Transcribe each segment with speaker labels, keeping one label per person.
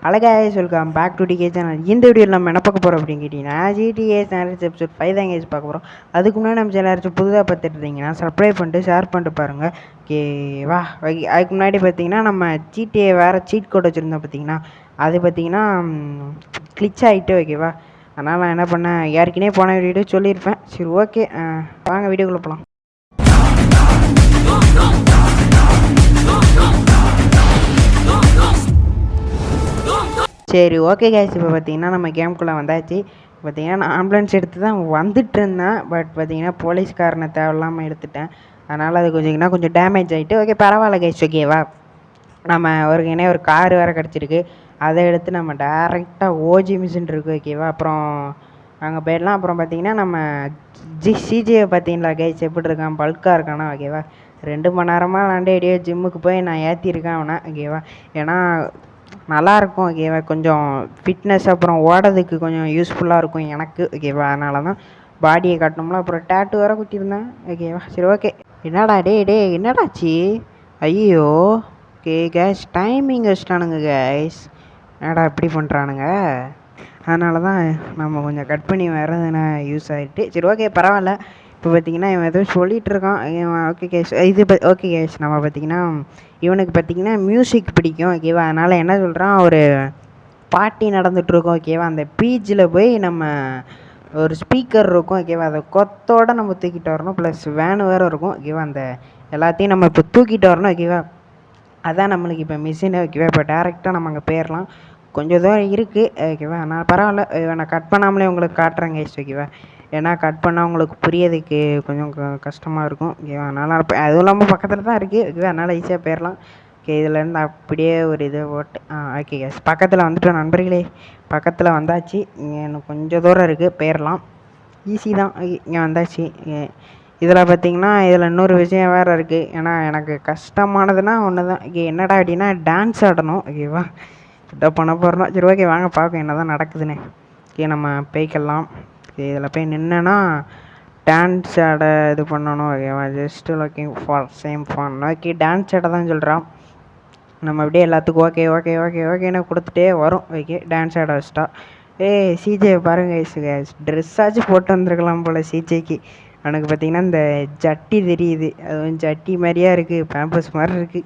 Speaker 1: அழகாக சொல்லிக்கலாம் back to decay channel. இந்த வீடியோவில் நம்ம என்ன பார்க்க போகிறோம் அப்படின்னு கேட்டிங்கன்னா ஜிடிஏ சேனல்ஸ் எபிசோட் 5 தான் கேஸ் பார்க்க போகிறோம். அதுக்கு முன்னாடி நம்ம சேனல் புதுதாக பார்த்துட்டு இருந்தீங்கன்னா சப்ஸ்கிரைப் பண்ணிட்டு ஷேர் பண்ணிட்டு பாருங்கள். ஓகேவா? அதுக்கு முன்னாடி பார்த்தீங்கன்னா நம்ம ஜிடிஏ வேறு சீட் கோட் வச்சுருந்தோம் பார்த்தீங்கன்னா அது பார்த்தீங்கன்னா கிளிச் ஆகிட்டு ஓகேவா. அதனால் நான் என்ன பண்ணேன், ஏற்கனவே போன வீடியோ சொல்லியிருப்பேன். சரி ஓகே வாங்க வீடியோக்குள்ளே போகலாம். சரி ஓகே கேஸ், இப்போ பார்த்தீங்கன்னா நம்ம கேமுக்குள்ளே வந்தாச்சு. பார்த்தீங்கன்னா நான் ஆம்புலன்ஸ் எடுத்து தான் வந்துட்டு இருந்தேன். பட் பார்த்தீங்கன்னா போலீஸ்காரனை தேவையில்லாமல் எடுத்துட்டேன். அதனால் அது கொஞ்சம் டேமேஜ் ஆகிட்டு. ஓகே பரவாயில்ல கேஸ், ஓகேவா. நம்ம ஒரு கார் வேறு கிடச்சிருக்கு. அதை எடுத்து நம்ம டேரெக்டாக ஓஜி மிஷின் இருக்குது ஓகேவா. அப்புறம் அங்கே போயிடலாம். அப்புறம் பார்த்தீங்கன்னா நம்ம சிஜியை பார்த்தீங்களா கேஸ் எப்படி இருக்கான், பல்காக இருக்கானா ஓகேவா. 2 மணி நேரமாக விளாண்டு எப்படியோ ஜிம்முக்கு போய் நான் ஏற்றிருக்கேன் அவனை ஓகேவா. ஏன்னா நல்லாயிருக்கும் ஓகேவா, கொஞ்சம் ஃபிட்னஸ் அப்புறம் ஓடுறதுக்கு கொஞ்சம் யூஸ்ஃபுல்லாக இருக்கும் எனக்கு ஓகேவா. அதனால தான் பாடியை காட்டணும்ல. அப்புறம் டேட்டு வேறு குத்திருந்தேன் ஓகேவா. சரி ஓகே. என்னடா என்னடாச்சு? ஐயோ ஓகே கேஸ், டைமிங் வச்சிட்டானுங்க கேஸ். என்னடா இப்படி பண்ணுறானுங்க. அதனால தான் நம்ம கொஞ்சம் கட் பண்ணி வர்றதுனா யூஸ் ஆகிட்டு. சரி ஓகே பரவாயில்ல. இப்போ பார்த்திங்கன்னா இவன் எதுவும் சொல்லிகிட்டு இருக்கான். ஓகே கேஸ், ஓகே கேஸ், நம்ம பார்த்திங்கன்னா இவனுக்கு பார்த்திங்கன்னா மியூசிக் பிடிக்கும் ஓகேவா. அதனால் என்ன சொல்கிறான், ஒரு பார்ட்டி நடந்துகிட்ருக்கோம் ஓகேவா. அந்த பீச்சில் போய் நம்ம ஒரு ஸ்பீக்கர் இருக்கும் ஓகேவா, அதை கொத்தோடு நம்ம தூக்கிட்டு வரணும். ப்ளஸ் வேனு வேறு இருக்கும் ஓகேவா. அந்த எல்லாத்தையும் நம்ம இப்போ தூக்கிட்டு வரணும் ஓகேவா. அதான் நம்மளுக்கு இப்போ மிஷின் ஓகேவா. இப்போ டேரெக்டாக நம்ம அங்கே போயிடலாம். கொஞ்சம் தூரம் இருக்குது ஓகேவா. நான் பரவாயில்ல, நான் கட் பண்ணாமலே உங்களுக்கு காட்டுறேன் கைஸ் ஓகேவா. ஏன்னா கட் பண்ணால் உங்களுக்கு புரியறதுக்கு கொஞ்சம் கஷ்டமாக இருக்கும் ஓகேவா. அதனால் அதுவும் இல்லாமல் பக்கத்தில் தான் இருக்குது ஓகேவா. அதனால் ஈஸியாக போயிடலாம் ஓகே. இதுலேருந்து அப்படியே ஒரு இதை ஓட்டு ஓகே கேஸ், பக்கத்தில் வந்துட்டோம் நண்பர்களே. பக்கத்தில் வந்தாச்சு. இங்கே இன்னும் கொஞ்சம் தூரம் இருக்குது, போயிடலாம். ஈஸி தான். இங்கே வந்தாச்சு. இதில் பார்த்திங்கன்னா இதில் இன்னொரு விஷயம் வேறு இருக்குது. ஏன்னா எனக்கு கஷ்டமானதுன்னா ஒன்று தான். என்னடா அப்படின்னா டான்ஸ் ஆடணும் ஓகேவா. இதை பண்ண போகிறோம். சரி ஓகே வாங்க பார்க்க என்ன தான் நடக்குதுன்னு. ஓகே நம்ம போய்க்கலாம். இதில் போய் நின்னேன்னா டான்ஸ் ஆட இது பண்ணணும் ஓகேவா. Just looking for same fun okay. Dance ஆட தான் சொல்கிறான். நம்ம அப்படியே எல்லாத்துக்கும் ஓகே ஓகே ஓகே ஓகேன்னு கொடுத்துட்டே வரும் ஓகே. டான்ஸ் ஆட வச்சிட்டா. சிஜே பாருங்க, ட்ரெஸ்ஸாச்சும் போட்டு வந்துருக்கலாம் போல் சிஜேக்கு. எனக்கு பார்த்திங்கன்னா இந்த ஜட்டி தெரியுது, அதுவும் ஜட்டி மாதிரியா இருக்குது, பேம்பஸ் மாதிரி இருக்குது.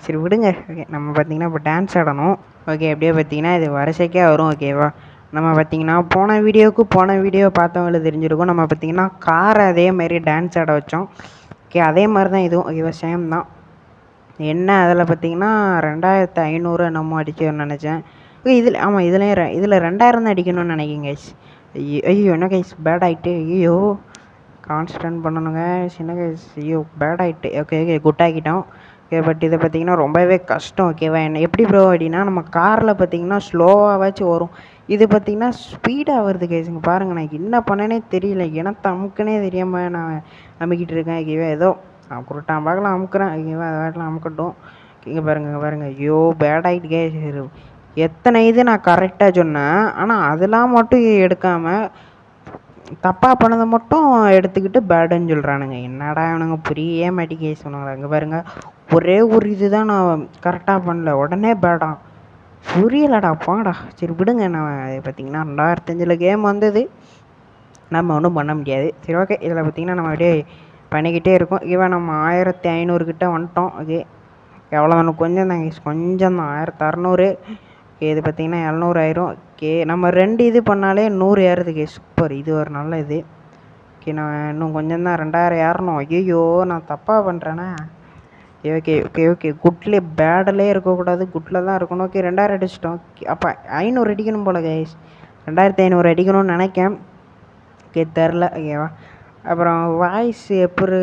Speaker 1: சரி விடுங்க ஓகே. நம்ம பார்த்திங்கன்னா இப்போ டான்ஸ் ஆடணும் ஓகே. அப்படியே பார்த்திங்கன்னா இது வரிசைக்கே வரும் ஓகேவா. நம்ம பார்த்திங்கன்னா போன வீடியோ பார்த்தவங்களுக்கு தெரிஞ்சிருக்கும். நம்ம பார்த்திங்கன்னா காரை அதேமாரி டான்ஸ் ஆட வச்சோம் ஓகே. அதே மாதிரி தான் இதுவும் ஓகேவா, சேம் தான். என்ன அதில் பார்த்திங்கன்னா 2500 நம்ம அடிக்கணும்னு நினச்சேன். இதில் ஆமாம், இதில் 2000 தான் அடிக்கணும்னு நினைக்கிங்க கைஸ். ஐயோ என்ன கைஸ் பேட் ஆகிட்டு. ஐயோ கான்ஸ்டன்ட் பண்ணணுங்க சின்ன கைஸ். ஐயோ பேட் ஆகிட்டு. ஓகே ஓகே குட் ஆகிட்டோம் ஓகே. பட் இதை பார்த்திங்கன்னா ரொம்பவே கஷ்டம் ஓகேவா. என்ன எப்படி ப்ரோ அப்படின்னா நம்ம காரில் பார்த்திங்கன்னா ஸ்லோவாகவாச்சும் வரும், இது பார்த்திங்கன்னா ஸ்பீடாக வருது கைஸுங்க. பாருங்கள் நான் என்ன பண்ணேனே தெரியல, எனக்கு அமுக்குனே தெரியாமல் நான் அமுக்கிட்டு இருக்கேன் ஓகேவா. ஏதோ நான் குருட்டான் பார்க்கலாம் அமுக்குறேன் ஓகேவா. அதை வாட்டில் அமுக்கட்டும். இங்கே பாருங்கள். ஐயோ பேட் ஆகிட்டு கேஸ். எத்தனை இது நான் கரெக்டாக சொன்னேன், ஆனால் அதெல்லாம் மட்டும் எடுக்காமல் தப்பாக பண்ணதை மட்டும் எடுத்துக்கிட்டு பேடுன்னு சொல்கிறானுங்க. என்னடா இவனுங்க புரிய மாட்டேங்க சொன்னாங்க. அங்கே பாருங்கள், ஒரே ஒரு இது தான் நான் கரெக்டாக பண்ணல, உடனே பேடான். புரியலடா போங்கடா. சரி விடுங்க. நான் பார்த்திங்கன்னா 2005 கேம் வந்தது, நம்ம ஒன்றும் பண்ண முடியாது. சரி ஓகே. இதில் பார்த்திங்கன்னா நம்ம அப்படியே பண்ணிக்கிட்டே இருக்கோம் இவன். நம்ம 1500 கிட்டே வந்துட்டோம் ஓகே. எவ்வளோ கொஞ்சம் தான் 1600 ஓகே. இது பார்த்திங்கன்னா 700 ஆயிரும் ஓகே. நம்ம 2 இது பண்ணாலே 100 ஏறுதுக்கு சூப்பர். இது ஒரு நல்ல இது ஓகே. நான் இன்னும் கொஞ்சம் தான் 2000 ஏறணும். ஐயோ நான் தப்பாக பண்ணுறேனே. Okay okay okay. குட்லே பேடிலே இருக்கக்கூடாது, குட்டில் தான் இருக்கணும் ஓகே. 2000 அடிச்சிட்டோம். அப்போ 500 அடிக்கணும் போல் கைஸ். 2500 அடிக்கணும்னு நினைக்கேன் ஓகே. தெரில ஓகேவா. அப்புறம் வாய்ஸ் எப்படி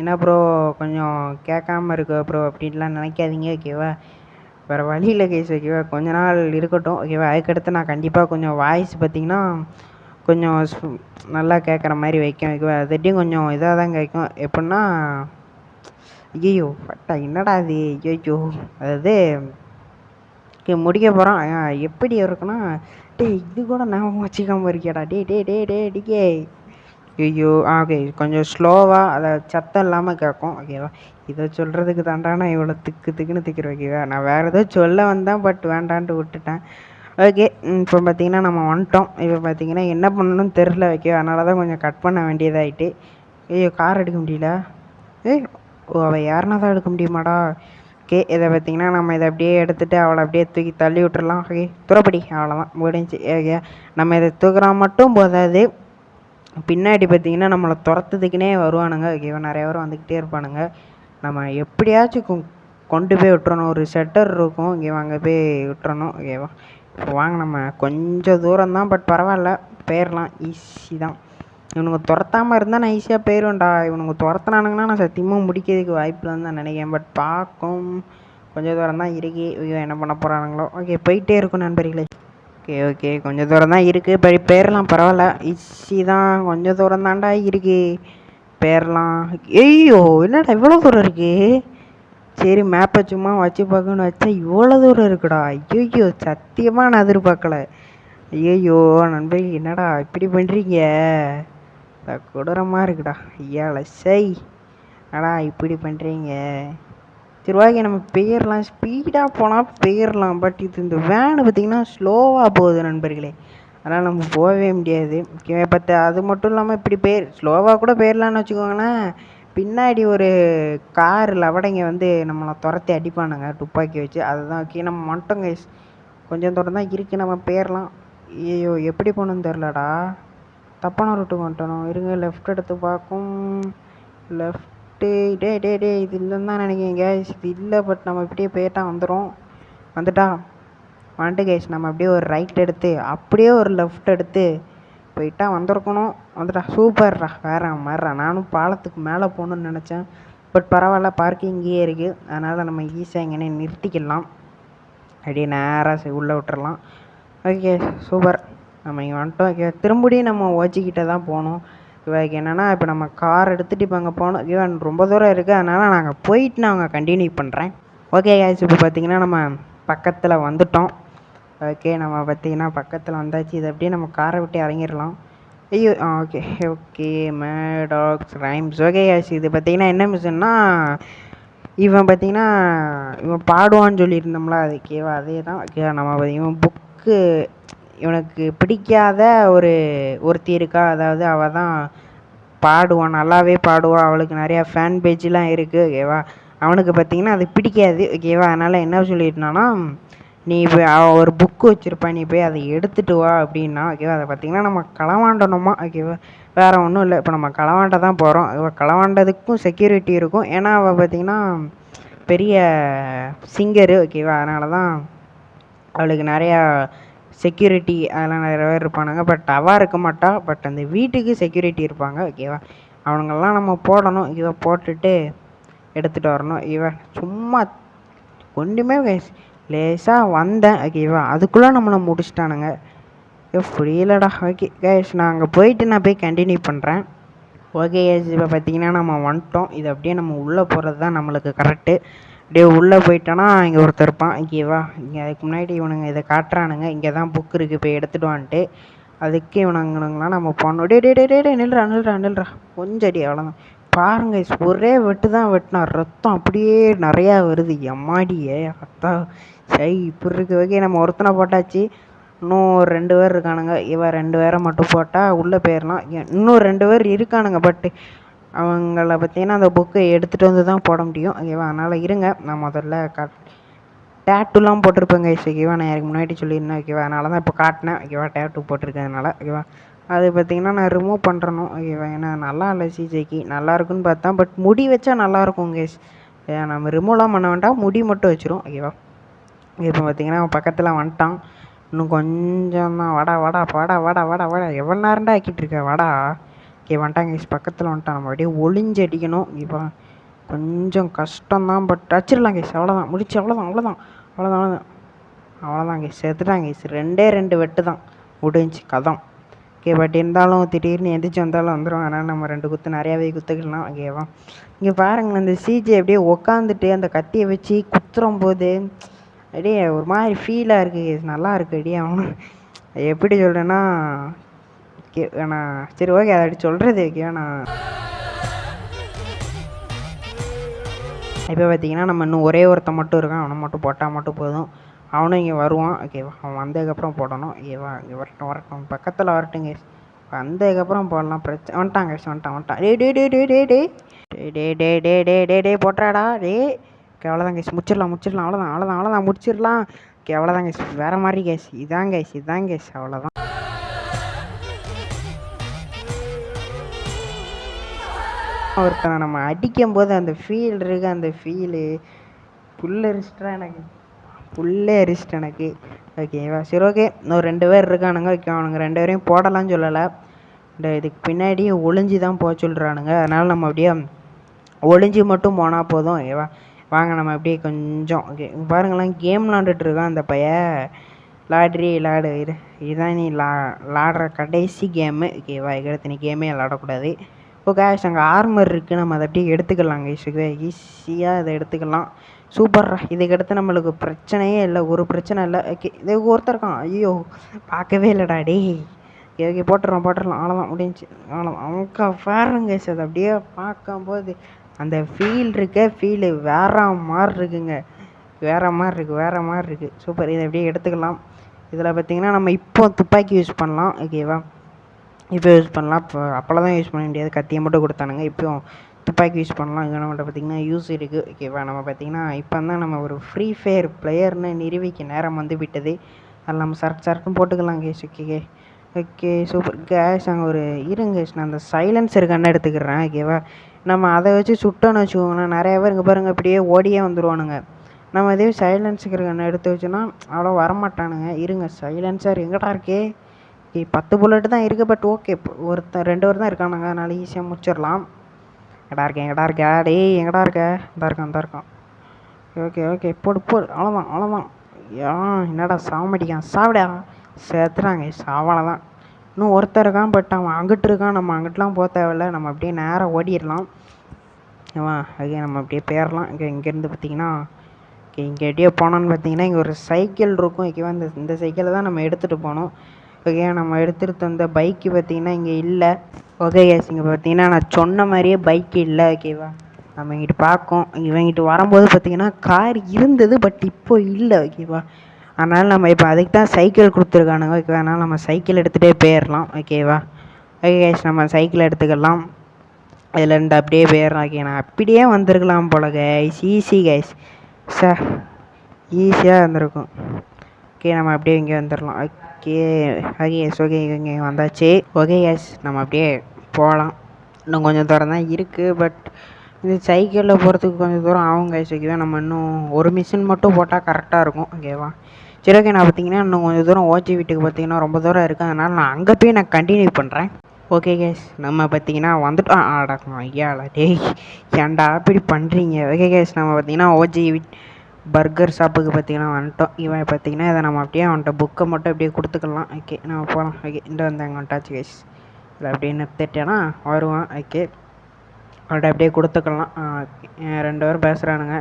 Speaker 1: என்ன ப்ரோ கொஞ்சம் கேட்காம இருக்கு ப்ரோ அப்படின்லாம் நினைக்காதீங்க ஓகேவா. வேறு வழியில் கேஸ் ஓகேவா. கொஞ்ச நாள் இருக்கட்டும் ஓகேவா. அதுக்கடுத்து நான் கண்டிப்பாக கொஞ்சம் வாய்ஸ் பார்த்திங்கன்னா கொஞ்சம் நல்லா கேட்குற மாதிரி வைக்கும் ஓகேவா. அதட்டையும் கொஞ்சம் இதாக தான் கேட்கும். எப்படின்னா ஐயோ பட்டா என்னடா அது ஐயோ. அதாவது முடிக்க போகிறான். எப்படி இருக்குன்னா இது கூட ஞாபகம் வச்சுக்காமல் இருக்கியாடா டிகே. ஐயோ ஓகே. கொஞ்சம் ஸ்லோவாக அதை சத்தம் இல்லாமல் கேட்கும் ஓகேவா. இதை சொல்கிறதுக்கு தாண்டானா இவ்வளோ திக்கு திக்குன்னு திக்கிற ஓகேவா. நான் வேறு ஏதோ சொல்ல வந்தேன், பட் வேண்டான்ட்டு விட்டுட்டேன். ஓகே, இப்போ பார்த்தீங்கன்னா நம்ம வந்துட்டோம். இப்போ பார்த்தீங்கன்னா என்ன பண்ணணும்னு தெரில ஓகே. அதனால தான் கொஞ்சம் கட் பண்ண வேண்டியதாகிட்டு. ஐயோ, கார் எடுக்க முடியல. ஏய், ஓ, அவள் யாருனா தான் எடுக்க முடியுமாடா. ஓகே, இதை பார்த்தீங்கன்னா நம்ம இதை அப்படியே எடுத்துகிட்டு அவளை அப்படியே தூக்கி தள்ளி விட்டுறலாம். ஓகே, துறப்படி, அவ்வளோதான் முடிஞ்சு. ஓகே, நம்ம இதை தூக்குறா மட்டும் போதாது, பின்னாடி பார்த்தீங்கன்னா நம்மளை துரத்துறதுக்குனே வருவானுங்க ஓகேவா. நிறைய பேர் வந்துக்கிட்டே இருப்பானுங்க. நம்ம எப்படியாச்சும் கொண்டு போய் விட்டுறணும். ஒரு ஷட்டர் இருக்கும் இங்கே, அங்கே போய் விட்டுறணும் ஓகேவா. இப்போ வாங்க, நம்ம கொஞ்சம் தூரம் தான், பட் பரவாயில்ல, போயிடலாம், ஈஸி தான். இவனுங்க துரத்தாமல் இருந்தால் நான் ஈஸியாக போயிடுவேன்டா. இவனுங்க துரத்துனானுங்கன்னா நான் சத்தியமாக முடிக்கிறதுக்கு வாய்ப்பு இல்லைன்னு தான் நினைக்கிறேன். பட் பார்க்கும் கொஞ்சம் தூரம் தான் இருக்கு. என்ன பண்ண போகிறானுங்களோ. ஓகே, போயிட்டே இருக்கும் நண்பர்களே. ஓகே ஓகே, கொஞ்சம் தூரம் தான் இருக்குது, போயிடலாம், பரவாயில்ல, ஈஸி தான். கொஞ்சம் தூரம் தான்டா இருக்குது, போயிடலாம். ஐயோ, என்னடா இவ்வளோ தூரம் இருக்குது. சரி, மேப்பை சும்மா வச்சு பார்க்கணுன்னு வச்சா இவ்வளோ தூரம் இருக்குடா. ஐயோ, சத்தியமாக நான் எதிர்பார்க்கல. ஐயோ நண்பர்கள், என்னடா இப்படி பண்ணுறீங்க, கொடூரமாக இருக்குடா. ஐயால சை, அடா இப்படி பண்ணுறீங்க. சரி ஓகே, நம்ம போயிடலாம், ஸ்பீடாக போனால் போயிடலாம். பட் இது இந்த வேனு பார்த்திங்கன்னா ஸ்லோவாக போகுது நண்பர்களே, அதனால் நம்ம போகவே முடியாது. பட் அது மட்டும் இல்லாமல் இப்படி ஸ்லோவாக கூட போயிடலான்னு வச்சுக்கோங்களேன். பின்னாடி ஒரு கார் லவடைங்க வந்து நம்மளை துரத்தி அடிப்பானுங்க துப்பாக்கி வச்சு. அதுதான் ஓகே, நம்ம மட்டும் கைஸ் கொஞ்சம் தூரம் தான் இருக்குது, நம்ம போயிடலாம். ஐயோ, எப்படி போகணுன்னு தெரிலடா, தப்பான ரூட்டுக்கு வந்துட்டணும். இருங்க, லெஃப்ட் எடுத்து பார்க்கும். லெஃப்ட், டே இது இல்லைன்னு தான் நினைக்கிறேன் கேஸ், இது இல்லை. பட் நம்ம இப்படியே போயிட்டா வந்துட்டா வந்துட்டு கேஸ், நம்ம அப்படியே ஒரு ரைட் எடுத்து அப்படியே ஒரு லெஃப்ட் எடுத்து போயிட்டா வந்திருக்கணும். வந்துட்டா, சூப்பர்ரா, வேற மாதிரிடா. நானும் பாலத்துக்கு மேலே போகணுன்னு நினச்சேன், பட் பரவாயில்ல, பார்க்கிங் இங்கேயே இருக்குது. அதனால் நம்ம ஈஸியாக இங்கே நிறுத்திக்கலாம், அப்படியே நேராக உள்ளே விட்டுறலாம். ஓகே, சூப்பர், நம்ம இங்கே வந்துட்டோம். ஓகே, திரும்பியும் நம்ம ஓச்சிக்கிட்ட தான் போகணும். இவருக்கு என்னென்னா, இப்போ நம்ம கார் எடுத்துகிட்டு இப்போ அங்கே போகணும். ஈவன் ரொம்ப தூரம் இருக்குது, அதனால் நாங்கள் போயிட்டு நான் அங்கே கண்டினியூ பண்ணுறேன். ஓகே கேஸ், இப்போ பார்த்திங்கன்னா நம்ம பக்கத்தில் வந்துட்டோம். ஓகே, நம்ம பார்த்திங்கன்னா பக்கத்தில் வந்தாச்சு. இதை அப்படியே நம்ம காரை விட்டு இறங்கிடலாம். ஐயோ, ஓகே ஓகே, மேடாக்ஸ் ரைம்ஸ். ஓகே கேஸ், இது பார்த்திங்கன்னா என்ன மிஷன்னா, இவன் பார்த்திங்கன்னா இவன் பாடுவான்னு சொல்லியிருந்தோம்ல, அது கேவா அதே தான். ஓகே, நம்ம இவன் புக்கு, இவனுக்கு பிடிக்காத ஒருத்தி இருக்கா, அதாவது அவள் தான் பாடுவான், நல்லாவே பாடுவான், அவளுக்கு நிறையா ஃபேன் பேஜ்லாம் இருக்குது ஓகேவா. அவனுக்கு பார்த்திங்கன்னா அது பிடிக்காது ஓகேவா. அதனால் என்ன சொல்லியிருந்தான்னா, நீ அவள் ஒரு புக்கு வச்சுருப்பான், நீ போய் அதை எடுத்துகிட்டு வா அப்படின்னா ஓகேவா. அதை பார்த்திங்கன்னா நம்ம களவாண்டணுமா ஓகேவா, வேறு ஒன்றும் இல்லை. இப்போ நம்ம களவாண்ட தான் போகிறோம். களவாண்டதுக்கும் செக்யூரிட்டி இருக்கும், ஏன்னா அவள் பார்த்திங்கன்னா பெரிய சிங்கரு ஓகேவா. அதனால தான் அவளுக்கு நிறையா செக்யூரிட்டி அதெல்லாம் நிறைய பேர் இருப்பானுங்க. பட் அவள் இருக்க மாட்டா, பட் அந்த வீட்டுக்கு செக்யூரிட்டி இருப்பாங்க ஓகேவா. அவனுங்கெல்லாம் நம்ம போடணும். இதை போட்டுட்டு எடுத்துகிட்டு வரணும். இவன் சும்மா ஒன்றுமே லேசாக வந்தேன் ஓகேவா, அதுக்குள்ளே நம்மளை முடிச்சிட்டானுங்க. புரியலடா. ஓகே கேஷ், நான் அங்கே போயிட்டு நான் போய் கண்டினியூ பண்ணுறேன். ஓகே கேஷ், இப்போ பார்த்திங்கன்னா நம்ம வந்துட்டோம். இது அப்படியே நம்ம உள்ளே போகிறது தான் நம்மளுக்கு கரெக்டு. அப்படியே உள்ளே போயிட்டோன்னா இங்கே ஒருத்தர் இருப்பான் ஓகேவா. இங்கே அதுக்கு முன்னாடி இவனுங்க இதை காட்டுறானுங்க, இங்கே தான் புக் இருக்குது போய் எடுத்துகிட்டு வந்துட்டு. அதுக்கு இவனுங்களாம் நம்ம போனோம். டே நில்றா கொஞ்சம் அடி, அவ்வளோதான். பாருங்க, ஒரே வெட்டு தான் வெட்டினா, ரத்தம் அப்படியே நிறையா வருது. எம்மாடியே அத்தா சரி, இப்படி இருக்குது. ஓகே, நம்ம ஒருத்தனை போட்டாச்சு, இன்னும் 2 பேர் இருக்கானுங்க. இவன் 2 பேரை மட்டும் போட்டால் உள்ளே போயிடலாம். இன்னும் 2 பேர் இருக்கானுங்க, பட்டு அவங்கள பார்த்திங்கன்னா அந்த புக்கை எடுத்துகிட்டு வந்து தான் போட முடியும் ஓகேவா. அதனால் இருங்க, நான் முதல்ல டேட்டுலாம் போட்டிருப்பேங்க ஓகேவா. நான் எனக்கு முன்னாடி சொல்லியிருந்தேன் ஓகேவா, அதனால தான் இப்போ காட்டினேன் ஓகேவா. டேட்டு போட்டிருக்கிறதுனால ஓகேவா. அது பார்த்திங்கன்னா நான் ரிமூவ் பண்ணுறணும் ஓகேவா. ஏன்னா நல்லா இல்லை சிஜேக்கு, நல்லா இருக்குன்னு பார்த்தா, பட் முடி வச்சா நல்லாயிருக்கும் கேஸ். நம்ம ரிமூவ்லாம் பண்ண வேண்டாம், முடி மட்டும் வச்சிரும் ஓகேவா. இப்போ பார்த்திங்கன்னா பக்கத்தில் வந்துட்டான், இன்னும் கொஞ்சம் தான். வாடா எவ்வளோ நேரம்டா ஆக்கிட்டு இருக்க, வாடா. ஓகே, வந்துட்டாங்க கேஸ், பக்கத்தில் வந்துட்டான். நம்ம அப்படியே ஒளிஞ்சு அடிக்கணும். இப்போ கொஞ்சம் கஷ்டம்தான், பட் அடிச்சிடலாம் கேஸ். அவ்வளோதான், முடிச்சு, அவ்வளோதான் கேஸ், செத்துட்டாங்க கேஸ். 2 வெட்டு தான் முடிஞ்சு கதம். ஓகே, பட் இருந்தாலும் திடீர்னு எந்திரிச்சு வந்தாலும் வந்துடும். அதனால் நம்ம 2 குத்து நிறையாவே குத்துக்கலாம் ஓகேவா. இங்கே பாருங்களேன், இந்த சிஜே அப்படியே உக்காந்துட்டு அந்த கத்தியை வச்சு குத்துறும் போது அப்படியே ஒரு மாதிரி ஃபீலாக இருக்குது, நல்லா இருக்குது. அப்படியே அவனு எப்படி சொல்கிறேன்னா, ஓகே நான் சரி ஓகே அதை அப்படி சொல்கிறது ஓகேவா. நான் இப்போ பார்த்தீங்கன்னா நம்ம இன்னும் ஒரே ஒருத்தன் மட்டும் இருக்கான், அவனை மட்டும் போட்டால் மட்டும் போதும். அவனும் இங்கே வருவான். ஓகேவா, அவன் வந்ததுக்கப்புறம் போடணும். ஓகேவா, இங்கே வரட்டும் வரட்டும், பக்கத்தில் வரட்டும் கேஸ். வந்ததுக்கப்புறம் போடலாம், பிரச்சனை. வந்துட்டான் கேஸ், வந்துட்டான். டே டே டே டே டே டே டே டே டே டே டே டே போட்டுறாடா டே. ஓகே, அவ்வளோதான் கேஸ், முடிச்சிடலாம். அவ்வளோதான் முடிச்சிடலாம். ஓகே, அவ்வளோதான் கேஸ், வேறு மாதிரி கேஸ். இதான் கேஸ், அவ்வளோதான். ஒருத்தனை நம்ம அடிக்கும் போது அந்த ஃபீல் இருக்கு, அந்த ஃபீலு புல்லே அரிச்சிட்டா எனக்கு. ஓகேவா, சரி ஓகே. இன்னும் 2 பேர் இருக்கானுங்க. ஓகே, அவனுங்க 2 பேரையும் போடலாம்னு சொல்லலை. இதுக்கு பின்னாடி ஒளிஞ்சு தான் போக சொல்கிறானுங்க. அதனால் நம்ம அப்படியே ஒளிஞ்சு மட்டும் போனால் போதும். ஓகேவா, வாங்க நம்ம அப்படியே கொஞ்சம். ஓகே, பாருங்களேன், கேம் விளாண்டுட்டு இருக்கான் அந்த பையன். விளாடு இதுதான் நீ விளாடுற கடைசி கேமு. ஓகேவா, இதுக்கடுத்து நீ கேமே விளாடக்கூடாது. ஓகே, அங்கே ஆர்மர் இருக்குது, நம்ம அதை அப்படியே எடுத்துக்கலாம். ஈஸியாக அதை எடுத்துக்கலாம். சூப்பர்ரா, இதுக்கடுத்து நம்மளுக்கு பிரச்சனையே இல்லை, ஒரு பிரச்சனை இல்லை. ஓகே, இது ஒருத்தர் இருக்கான். ஐயோ, பார்க்கவே இல்லைடா டே. ஓகே போட்டுடலாம். அவ்வளோதான், முடிஞ்சு. அவ்வளோதான். அவங்க பாருங்க சார், அதை அப்படியே பார்க்கும்போது அந்த ஃபீலு வேற மாதிரி இருக்குங்க. வேறு மாதிரி இருக்குது. சூப்பர், இதை அப்படியே எடுத்துக்கலாம். இதில் பார்த்திங்கன்னா நம்ம இப்போ துப்பாக்கி யூஸ் பண்ணலாம். ஓகேவா, இப்போ யூஸ் பண்ணலாம். இப்போ அப்போல்லாம் தான் யூஸ் பண்ண முடியாது, கத்தியை மட்டும் கொடுத்தானுங்க. இப்போ துப்பாக்கி யூஸ் பண்ணலாம். இங்கே நம்மகிட்ட பார்த்திங்கன்னா யூஸ் இருக்குது. ஓகேவா, நம்ம பார்த்திங்கன்னா இப்போ தான் நம்ம ஒரு ஃப்ரீ ஃபயர் பிளேயர்னு நிரூபிக்க நேரம் வந்து விட்டது. அதில் நம்ம சரக்குன்னு போட்டுக்கலாம் கேஸ். Okay super cash. அங்கே ஒரு இருங்க கேஷ், நான் அந்த சைலன்சர் கண்ணை எடுத்துக்கிறேன். ஓகேவா, நம்ம அதை வச்சு சுட்டோன்னு வச்சுக்கோங்களேன், நிறைய பேர் இங்கே பாருங்கள் இப்படியே ஓடியே வந்துடுவானுங்க. நம்ம அதே சைலன்ஸுக்கிற கண்ணை எடுத்து வச்சோன்னா அவ்வளோ வரமாட்டானுங்க. இருங்க, சைலன்சர் எங்கடா இருக்கே. 10 புல்லட்டு தான் இருக்குது. பட் ஓகே, 2 பேர் தான் இருக்கானுங்க, அதனால் ஈஸியாக முடிச்சிடலாம். எங்கடா இருக்கா டே, எங்கடா இருக்க? இந்த இருக்கான். ஓகே போடு. அவ்வளோதான். என்னடா சாவடிக்கான், சாவிடா. சேர்த்துறாங்க, அவ்வளோதான். இன்னும் ஒருத்தர் இருக்கான், பட் அவன் அங்கிட்டு இருக்கான். நம்ம அங்கிட்டலாம் போக தேவையில்ல, நம்ம அப்படியே நேராக ஓடிடலாம். ஓகே, நம்ம அப்படியே போயிடலாம். இங்கேருந்து பார்த்தீங்கன்னா இங்கே அப்படியே போனோன்னு பார்த்தீங்கன்னா இங்கே ஒரு சைக்கிள் இருக்கும். ஓகேவா, இந்த சைக்கிளை தான் நம்ம எடுத்துகிட்டு போகணும். ஓகே, நம்ம எடுத்துகிட்டு வந்த பைக்கு பார்த்திங்கன்னா இங்கே இல்லை. ஓகே கேஸ், இங்கே பார்த்தீங்கன்னா நான் சொன்ன மாதிரியே பைக்கு இல்லை. ஓகேவா, நம்ம இங்கிட்டு பார்க்கோம். இவங்கிட்டு வரும்போது பார்த்திங்கன்னா கார் இருந்தது, பட் இப்போ இல்லை. ஓகேவா, அதனால் நம்ம இப்போ அதுக்கு தான் சைக்கிள் கொடுத்துருக்கானுங்க. ஓகேவா, அதனால் நம்ம சைக்கிள் எடுத்துகிட்டே போயிடலாம். ஓகேவா, ஓகே கேஸ், நம்ம சைக்கிள் எடுத்துக்கலாம். அதுலேருந்து அப்படியே போயிடலாம். ஓகே, நான் அப்படியே வந்திருக்கலாம் போல கைஸ். ஈஸி கைஸ், சார் ஈஸியாக வந்திருக்கும். ஓகே, நம்ம அப்படியே இங்கே வந்துடலாம். ஓகே இங்கே வந்தாச்சு. ஓகே கேஸ், நம்ம அப்படியே போகலாம். இன்னும் கொஞ்சம் தூரம் தான் இருக்குது, பட் இந்த சைக்கிளில் போகிறதுக்கு கொஞ்சம் தூரம் ஆகும் கைஸ். ஓகேவா, நம்ம இன்னும் ஒரு மிஷின் மட்டும் போட்டால் கரெக்டாக இருக்கும். ஓகேவா, சரி ஓகே. நான் பார்த்தீங்கன்னா இன்னும் கொஞ்சம் தூரம் ஓஜி வீட்டுக்கு பார்த்தீங்கன்னா ரொம்ப தூரம் இருக்குது, அதனால் நான் அங்கே போய் நான் கண்டினியூ பண்ணுறேன். ஓகே கேஸ், நம்ம பார்த்தீங்கன்னா வந்துட்டோம். ஐயாடா டேய், ஏன்டா இப்படி பண்ணுறீங்க? ஓகே கேஸ், நம்ம பார்த்தீங்கன்னா ஓஜி பர்கர் ஷாப்புக்கு பார்த்தீங்கன்னா வந்துட்டோம். இவன் பார்த்தீங்கன்னா இதை நம்ம அப்படியே அவன்கிட்ட புக்கை மட்டும் அப்படியே கொடுத்துக்கலாம். ஓகே, நம்ம போகலாம். ஓகே, இந்த வந்தாங்க வந்துட்டாச்சு கேஸ். இல்லை அப்படியே நிறுத்திட்டேன்னா வருவான். ஓகே, அவன்கிட்ட அப்படியே கொடுத்துக்கலாம். 2 பேரும் பேசுகிறானுங்க.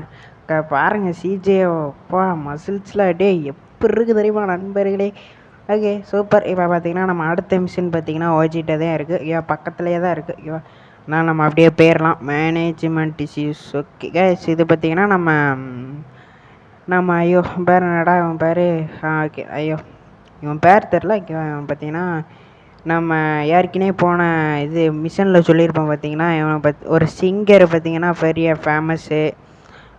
Speaker 1: பாருங்கள் சிஜேப்பா மசில்ஸில் அப்படியே எப்படி இருக்குது தெரியுமா நண்பர்களே. Okay super. இப்போ பார்த்தீங்கன்னா நம்ம அடுத்த மிஷின் பார்த்தீங்கன்னா ஓஜிகிட்ட தான் இருக்குது. பக்கத்துலேயே தான் இருக்குது. அதனால் நம்ம அப்படியே போயிடலாம். Management issues. ஓகே கேஸ், இது பார்த்தீங்கன்னா நம்ம ஐயோ பேர் என்னடா இவன் பேர்? ஓகே, ஐயோ இவன் பேர் தெரில. இவன் பார்த்தீங்கன்னா நம்ம ஏற்கனவே போன இது மிஷனில் சொல்லியிருப்போம். பார்த்தீங்கன்னா இவனை ஒரு சிங்கர் பார்த்தீங்கன்னா பெரிய ஃபேமஸ்ஸு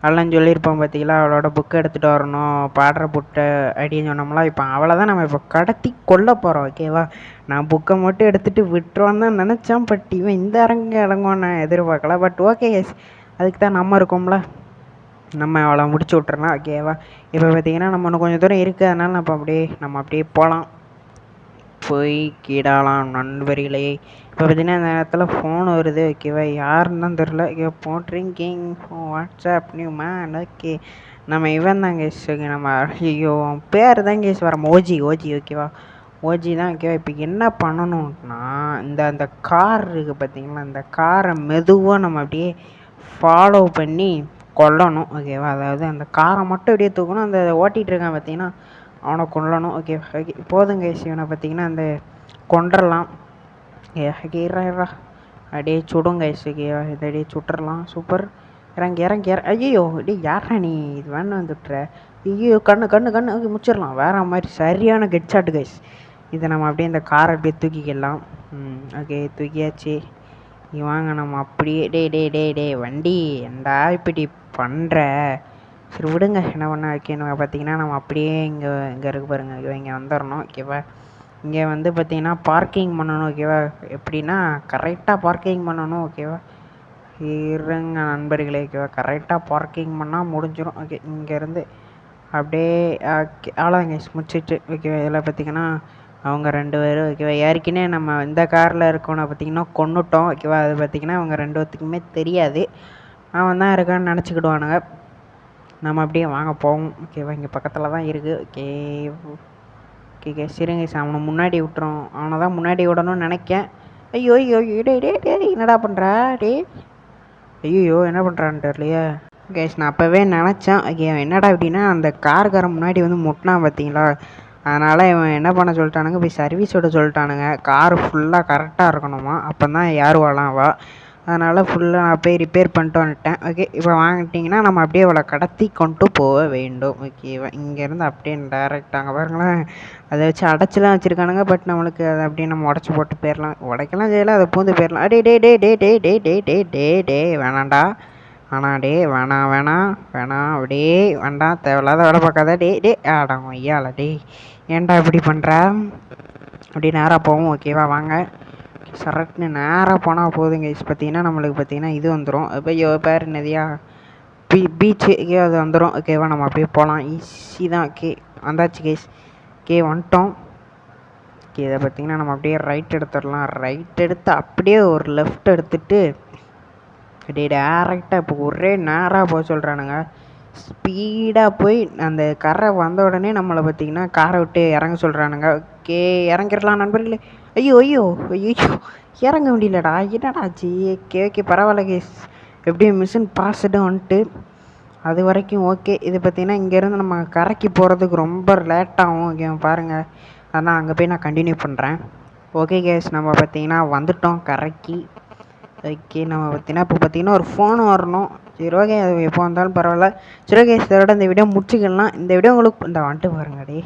Speaker 1: அதெல்லாம் சொல்லியிருப்போம். பார்த்தீங்களா, அவளோட புக்கை எடுத்துகிட்டு வரணும், பாடுற புட்டை அப்படின்னு சொன்னோம்லாம். இப்போ அவளை தான் நம்ம இப்போ கடத்தி கொல்ல போகிறோம். ஓகேவா, நான் புக்கை மட்டும் எடுத்துகிட்டு விட்டுருவான்னு தான் நினச்சேன், பட் இவன் இந்த இறங்குவோம் நான் எதிர்பார்க்கல. பட் ஓகே எஸ், அதுக்கு தான் நம்ம இருக்கோம்ல, நம்ம அவளை முடிச்சு விட்றலாம். ஓகேவா, இப்போ பார்த்தீங்கன்னா நம்ம இன்னும் கொஞ்சம் தூரம் இருக்குது, அதனால் நம்ம அப்படியே போகலாம், போய் கீழாலாம் நண்பர்களே. இப்போ பார்த்தீங்கன்னா இந்த நேரத்தில் ஃபோன் வருது. ஓகேவா, யாருன்னு தான் தெரில. போட்ரிங்கிங் வாட்ஸ்அப் நியூ மேன். ஓகே, நம்ம இவன் தான் கேஸ். ஓகே, நம்ம ஐயோ பேர் தான் கேஸ் வர ஓஜி. ஓகேவா, ஓஜி தான். ஓகேவா, இப்போ என்ன பண்ணணும்னா அந்த கார் இருக்குது பார்த்தீங்களா, இந்த காரை மெதுவாக நம்ம அப்படியே ஃபாலோ பண்ணி கொல்லணும். ஓகேவா, அதாவது அந்த காரை மட்டும் அப்படியே தூக்கணும். அந்த ஓட்டிகிட்டு இருக்கான் பார்த்தீங்கன்னா அவனை கொல்லணும். ஓகே போதுங்க இவனை பார்த்தீங்கன்னா அந்த கொண்டுடலாம். ஓகேரா அப்படியே சுடுங்க ஓகேவா, இதை அப்படியே சுட்டுடலாம். சூப்பர். இறங்கி இறங்கி ஐயோ டே யாரா நீ இது வேணும் வந்துட்டுற. ஐயோ கண்ணு கண்ணு கண்ணு ஓகே முடிச்சிடலாம் வேற மாதிரி சரியான கெட் ஷாட்டு கைஸ். இதை நம்ம அப்படியே இந்த காரை அப்படியே தூக்கிக்கலாம். ஓகே தூக்கியாச்சு. நீ வாங்க நம்ம அப்படியே டே டே டே டே வண்டி ஏண்டா இப்படி பண்ணுற. சரி விடுங்க என்ன பண்ண. ஓகே நம்ம பார்த்தீங்கன்னா நம்ம அப்படியே இங்கே இருக்கு பாருங்கள் இங்கே வந்துடணும் ஓகேவா. இங்கே வந்து பார்த்தீங்கன்னா பார்க்கிங் பண்ணணும் ஓகேவா. எப்படின்னா கரெக்டாக பார்க்கிங் பண்ணணும் ஓகேவா. இருங்க நண்பர்களே ஓகேவா. கரெக்டாக பார்க்கிங் பண்ணால் முடிஞ்சிடும். ஓகே இங்கேருந்து அப்படியே ஓகே அவ்வளோங்க முடிச்சிட்டு ஓகேவா. இதில் பார்த்தீங்கன்னா அவங்க 2 பேரும் ஓகேவா. ஏற்கனவே நம்ம இந்த காரில் இருக்கவனை பார்த்திங்கன்னா கொன்னுட்டோம் ஓகேவா. அது பார்த்திங்கன்னா அவங்க 2 பேத்துக்குமே தெரியாது. அவன் தான் இருக்கான்னு நினச்சிக்கிடுவானுங்க. நம்ம அப்படியே வாங்க போவோம் ஓகேவா. இங்கே பக்கத்தில் தான் இருக்குது ஓகே. ஓகே சரிங்க சார் அவனை முன்னாடி விட்டுறோம். அவனை தான் முன்னாடி விடணும்னு நினைக்கேன். ஐயோ ஐயோ டே டே டே என்னடா பண்ணுறா டே. ஐயோ என்ன பண்ணுறான்னு தெரியலையே கேஸ். நான் அப்போவே நினச்சேன் ஓகே என்னடா அப்படின்னா அந்த கார்காரன் முன்னாடி வந்து முட்டினான் பார்த்தீங்களா. அதனால் இவன் என்ன பண்ண சொல்லிட்டானுங்க போய் சர்வீஸ் விட சொல்லிட்டானுங்க. காரு ஃபுல்லாக கரெக்டாக இருக்கணுமா அப்போ தான் யார் வா. அதனால் ஃபுல்லாக நான் போய் ரிப்பேர் பண்ணிட்டு வந்துட்டேன். ஓகே இப்போ வாங்கிட்டிங்கன்னா நம்ம அப்படியே அவளை கடத்தி கொண்டு போக வேண்டும் ஓகேவா. இங்கேருந்து அப்படியே டேரெக்ட் அங்கே பாருங்களேன் அதை வச்சு அடைச்சிலாம் வச்சுருக்கானுங்க. பட் நம்மளுக்கு அதை அப்படியே நம்ம உடச்சி போட்டு போயிடலாம். உடைக்கலாம் செய்யலாம் அதை பூந்து போயிடலாம். டே டே டே டே டே டே டே டே டே டே வேணாண்டா டே வேணாம் அப்படியே வேண்டாம் தேவையில்லாத வேலை பார்க்காத டே டே ஆடம் ஐயால டே ஏன்டா இப்படி பண்ணுற. அப்படி நேராக போவோம் ஓகேவா. வாங்க சரட்டுன்னு நேராக போனால் போதுங்க. பார்த்தீங்கன்னா நம்மளுக்கு பார்த்தீங்கன்னா இது வந்துடும். ஐயோ பேர் நதியா பீச்சு ஓகே அது வந்துடும் ஓகேவா. நம்ம அப்படியே போகலாம் ஈஸி தான். ஓகே வந்தாச்சு கேஸ். ஓகே வந்துட்டோம். ஓகே இதை பார்த்திங்கன்னா நம்ம அப்படியே ரைட் எடுத்துடலாம். ரைட் எடுத்து அப்படியே ஒரு லெஃப்ட் எடுத்துகிட்டு அப்படியே டேரெக்டாக இப்போ ஒரே நேராக போக சொல்கிறானுங்க. ஸ்பீடாக போய் அந்த கரை வந்த உடனே நம்மளை பார்த்திங்கன்னா காரை விட்டு இறங்க சொல்கிறானுங்க. ஓகே இறங்கிடலாம் நண்பர்களே. ஐயோ ஐயோ ஐயோ இறங்க முடியலடா என்னடா ஆச்சு. ஓகே பரவாயில்ல கேஸ். எப்படியும் மிஷின் பாஸ்டு வந்துட்டு அது வரைக்கும் ஓகே. இது பார்த்திங்கன்னா இங்கேருந்து நம்ம கரைக்கு போகிறதுக்கு ரொம்ப லேட்டாகும் ஓகே பாருங்கள். அதான் அங்கே போய் நான் கண்டினியூ பண்ணுறேன். ஓகே கேஸ் நம்ம பார்த்திங்கன்னா வந்துட்டோம் கரைக்கு. ஓகே நம்ம பார்த்திங்கன்னா இப்போ பார்த்திங்கன்னா ஒரு ஃபோன் வரணும். சரி ஓகே அது எப்போ வந்தாலும் பரவாயில்ல. சரி ஓகே இதோட இந்த வீடியோ முடிச்சுக்கலாம். இந்த வீடியோ உங்களுக்கு இந்த வந்துட்டு பாருங்க டே.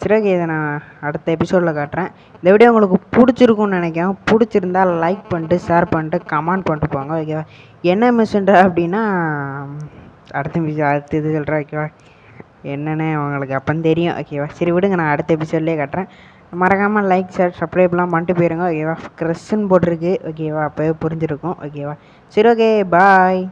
Speaker 1: சரி ஓகே இதை நான் அடுத்த எபிசோடில் காட்டுறேன். இந்த வீடியோ உங்களுக்கு பிடிச்சிருக்குன்னு நினைக்கிறேன். பிடிச்சிருந்தால் லைக் பண்ணிட்டு ஷேர் பண்ணிட்டு கமெண்ட் பண்ணிட்டு போங்க ஓகேவா. என்ன மிஸ்ன்ற அப்படின்னா அடுத்த இது சொல்கிறேன் ஓகேவா. என்னென்னு அவங்களுக்கு அப்போ தெரியும் ஓகேவா. சரி விடுங்க நான் அடுத்த எபிசோட்லேயே காட்டுறேன். மறக்காமல் லைக் ஷேர் சப்ஸ்கிரைப்லாம் பண்ணிட்டு போயிருங்க ஓகேவா. க்ரெஸ்ன்னு போட்டிருக்கு ஓகேவா. அப்போவே புரிஞ்சிருக்கும் ஓகேவா. சரி ஓகே பாய்.